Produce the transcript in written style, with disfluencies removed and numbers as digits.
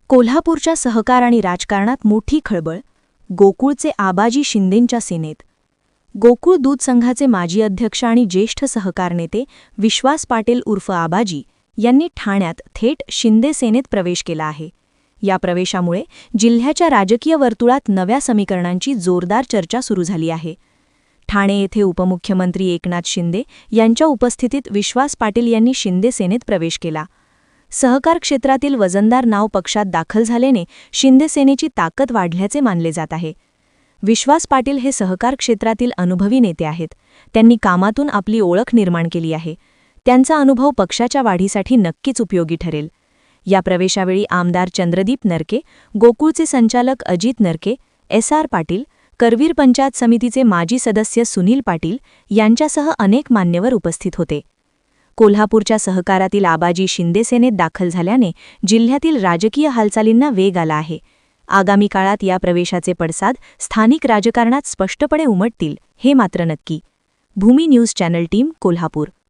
कोल्हापूरच्या सहकार आणि राजकारणात मोठी खळबळ. गोकुळचे आबाजी शिंदेंच्या सेनेत. गोकुळ दूध संघाचे माजी अध्यक्ष आणि ज्येष्ठ सहकार नेते विश्वास पाटील उर्फ आबाजी यांनी ठाण्यात थेट शिंदे सेनेत प्रवेश केला आहे. या प्रवेशामुळे जिल्ह्याच्या राजकीय वर्तुळात नव्या समीकरणांची जोरदार चर्चा सुरू झाली आहे. ठाणे येथे उपमुख्यमंत्री एकनाथ शिंदे यांच्या उपस्थितीत विश्वास पाटील यांनी शिंदे सेनेत प्रवेश केला. सहकार क्षेत्रातील वजनदार नाव पक्षात दाखल झाल्याने शिंदे सेनेची ताकद वाढल्याचे मानले जात आहे. विश्वास पाटील हे सहकार क्षेत्रातील अनुभवी नेते आहेत. त्यांनी कामातून आपली ओळख निर्माण केली आहे. त्यांचा अनुभव पक्षाच्या वाढीसाठी नक्कीच उपयोगी ठरेल. या प्रवेशावेळी आमदार चंद्रदीप नरके, गोकुळचे संचालक अजित नरके, एस.आर. पाटील, करवीर पंचायत समितीचे माजी सदस्य सुनील पाटील यांच्यासह अनेक मान्यवर उपस्थित होते. कोल्हापूरच्या सहकारातील आबाजी शिंदे सेनेत दाखल झाल्याने जिल्ह्यातील राजकीय हालचालींना वेग आला आहे. आगामी काळात या प्रवेशाचे पडसाद स्थानिक राजकारणात स्पष्टपणे उमटतील हे मात्र नक्की. भूमी न्यूज चॅनल टीम, कोल्हापूर.